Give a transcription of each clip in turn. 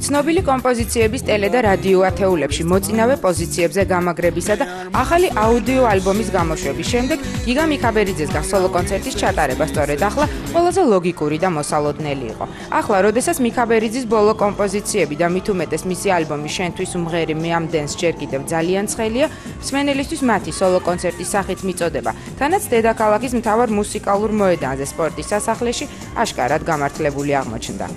ცნობილი კომპოზიციების ტელე და რადიო ათეულებში მოწინავე პოზიციებზე გამაგრებისა და ახალი აუდიო ალბომის გამოშვების შემდეგ გიგა მიქაბერიძეს სოლო კონცერტის ჩატარება სწორედ ახლა ყველაზე ლოგიკური და მოსალოდნელი იყო. ახლა, როდესაც მიქაბერიძის ბოლო კომპოზიციები და მით უმეტეს მისი ალბომი შენთვის უმღერი მე ამდენს ჯერ კიდევ ძალიან ცხელია, მსმენელისთვის მათი სოლო კონცერტის სახით მიწოდება, თანაც დედაქალაქის მთავარ მუსიკალურ მოედანზე სპორტის სასახლეში აშკარად გამართლებული აღმოჩნდა.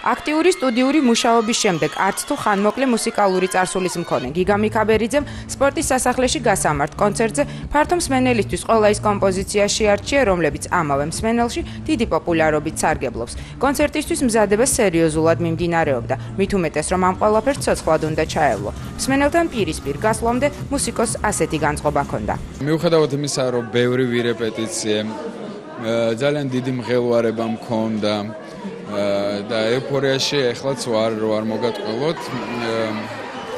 აქტიური სტუდიური მუშაობის შემდეგ არც თუ ხანმოკლე მუსიკალური წარსულის მქონე გიგა მიქაბერიძემ სპორტის სასახლეში გასამართ კონცერტზე ფართო მსმენელისთვის ყველა ის კომპოზიცია შეარჩია, რომლებიც ამავე მსმენელში დიდი პოპულარობით სარგებლობს. კონცერტისთვის მზადება სერიოზულად მიმდინარეობდა, მით უმეტეს რომ ამ ყველაფერს ცოცხლად უნდა ჩაევლო. მსმენელთან პირისპირ გასვლამდე მუსიკოს ასეთი განწყობა ჰქონდა. მიუხედავად იმისა, რომ ბევრი ვირეპეტიციე, ძალიან დიდი მღელვარება მქონდა და ეუფორიაში ეხლაც ვარ მოგატყველოთ.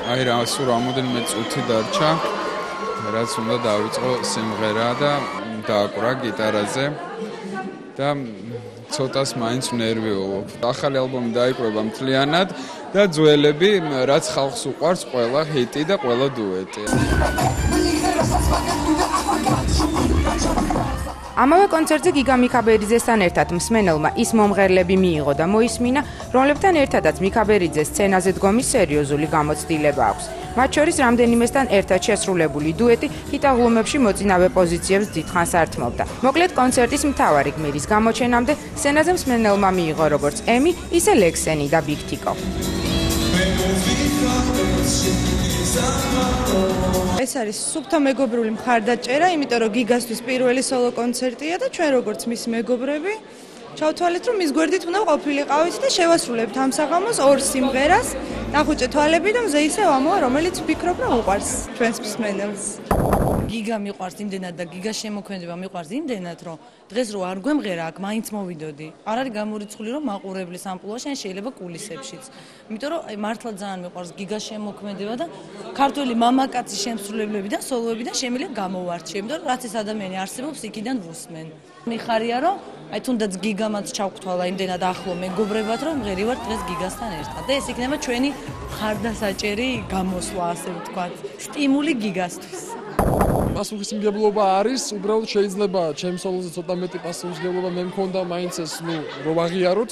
აი რა სულ რამოდენიმე წუთი დარჩა, რაც უნდა დავიწყო სიმღერა და დააკვრა გიტარაზე და ცოტას მაინც ნერვიულობ. ახალი ალბომი დაიკვრება მთლიანად და ძველები, რაც ხალხს უყვარს, ყველა ჰიტი და ყველა დუეტი. ამავე კონცერტზე გიგა მიქაბერიძესთან ერთად მსმენელმა ის მომღერლები მიიღო და მოისმინა, რომლებთან ერთადაც მიქაბერიძეს სცენაზე დგომის სერიოზული გამოცდილება აქვს. მათ შორის რამდენიმესთან ერთად შესრულებული დუეტი ჰიტაღლუმებში მოწინავე პოზიციებს დიდხანს ართმობდა. მოკლედ კონცერტის მთავარი გმირის გამოჩენამდე სცენაზე მსმენელმა მიიღო როგორც ემი, ისე ლექსენი და ბიგ თიკო. ეს არის სუფთა მეგობრული მხარდაჭერა, იმიტომ რომ გიგასთვის პირველი სოლო კონცერტია და ჩვენ როგორც მის მეგობრები ჩავთვალეთ, რომ მის გვერდით უნდა ყოფილიყავით და შევასრულებთ ამ საღამოს ორ სიმღერას, ნახუჭე თვალები და მზე ისევ ამოა, რომელიც ვფიქრობ, რომ უყვარს ჩვენს მსმენელს. გიგა მიყვარს იმდენად და გიგას შემოქმედება მიყვარს იმდენად, რომ დღეს რო არ გვემღერა, აქ მაინც მოვიდოდი. არ არის გამორიცხული, რომ მაყურებლის ამპლუა შენ შეიძლება კულისებშიც. იმიტომ რომ მართლა ძალიან მიყვარს გიგას შემოქმედება და ქართველი მამაკაცის შემსრულებლები და სოლოებიდან შემიძლია გამოვარჩიო, იმიტომ რომ რაც ეს ადამიანი არსებობს, იქიდან ვუსმენ. მიხარია, რომ აი თუნდაც გიგამაც ჩავგვთვალა იმდენად ახლო მეგობრებად, რომ მღერივარ დღეს გიგასთან ერთად. და ეს იქნება ჩვენი მხარდასაჭერი გამოსვლა, ასე ვთქვათ, სტიმული გიგასთვის. პასუხისმგებლობა არის, უბრალოდ შეიძლება ჩემს სოლოზე ცოტა მეტი პასუხისმგებლობა მე მქონდა, მაინც ეს რო ვაღიაროთ,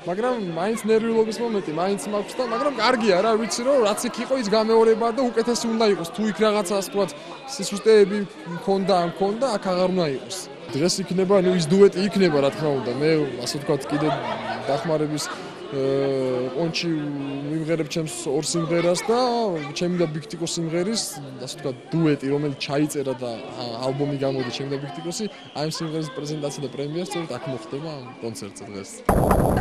მაგრამ მაინც ნერვიულობის მომენტი მაინც მაქვს და მაგრამ კარგია რა, ვიცი რომ რაც იქ იყო ის გამეორება და უკეთესი უნდა იყოს. თუ იქ რაღაცა ასე ვთქვათ, სისუსტეები მქონდა, აქ აღარ უნდა იყოს. დღეს იქნება, ის დუეტი იქნება, რა თქმა უნდა. მე ასე ვთქვათ, კიდე დახმარების კონჩი მიმღერებ ჩემს ორ სიმღერას და ჩემი და ბიგტიკოს სიმღერის, ასე ვთქვათ, დუეტი, რომელიც ჩაიწერა და ალბომი გამოდი ჩემი და ბიგტიკოსი, აი ამ სიმღერის პრეზენტაცია და პრემიერა სწორედ აქ მოხდება კონცერტზე დღეს.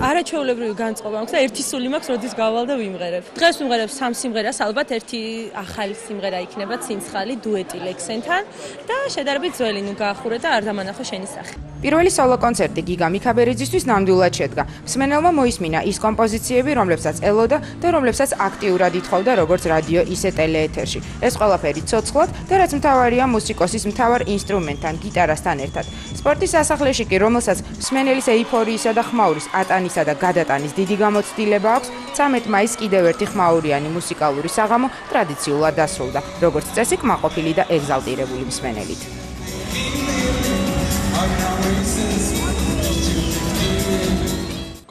არაჩვეულებრივი განწყობა მაქვს და ერთი სული მაქვს, როდის გავალ და ვიმღერებ. დღეს ვიმღერებ სამ სიმღერას, ალბათ ერთი ახალი სიმღერა იქნება, ცინცხალი დუეტი ლექსენთან და შედარებით ძველი, ნუ გაახურე და არ დამანახო შენი სახე. პირველი სოლო კონცერტი გიგა მიქაბერიძისთვის ნამდვილად შედგა. მსმენელმა მოისმინა ის კომპოზიციები, რომლებსაც ელოდა და რომლებსაც აქტიურად ითხოვდა როგორც რადიო, ისე ტელეეთერში. ეს ყველაფერი ცოცხლად და რაც მთავარია მუსიკოსის მთავარ ინსტრუმენტთან, გიტარასთან ერთად. სპორტის სასახლეში კი, რომელსაც მსმენელის ეიფორიისა და ხმაურის ატანისა და გადატანის დიდი გამოცდილება აქვს, 13 მაისს კიდევ ერთი ხმაურიანი მუსიკალური საღამო ტრადიციულად დასრულდა, როგორც წესი კმაყოფილი და ეგზალტირებული მსმენელით.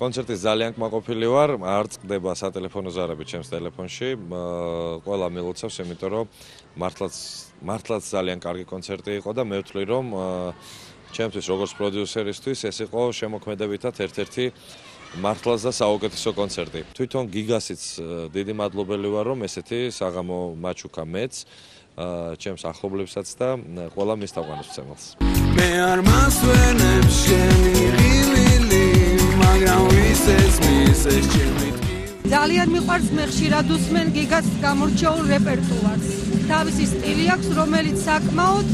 კონცერტის ძალიან კმაყოფილი ვარ, არ წყდება სატელეფონო ზარები ჩემს ტელეფონში, ყველა მილოცავს, იმიტომ რომ მართლაც ძალიან კარგი კონცერტი იყო და მე ვთვლი, რომ ჩემთვის როგორც პროდიუსერისთვის ეს იყო შემოქმედებითად ერთ-ერთი მართლაც და საუკეთესო კონცერტი. თვითონ გიგასიც დიდი მადლობელი ვარ, რომ ესეთი საღამო მაჩუქა მეც, ჩემს ახლობლებსაც და ყველა მის თაყვანისმცემელს. მე არ მასვენებ შენი ღილილი, მაგრამ ვისეს მისეს ჩემი. ძალიან მიყვარს მე ხშირად უსმენ გიგას გამორჩეულ რეპერტუარს. თავისი სტილი აქვს, რომელიც საკმაოდ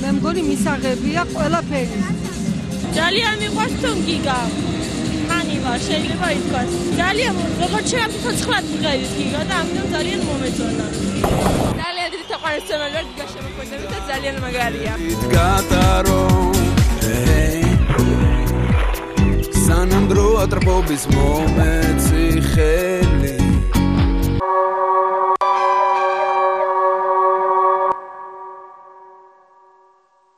მე მგონი მისაღებია ყველაფერი. ძალიან მიყვარს თუნ გიგა. ხანი ვარ, შეიძლება ითქვას. ძალიან როგორც შეაფიქრე ცხრად მღერის გიგა და ამიტომ ძალიან მომეწონა. ძალიან დიდი თაყვანისმცემელი ვარ გიგას შემოქმედებით და ძალიან მაგარია. გატარო სანამ დრო ატრფობის მომეცი ხელი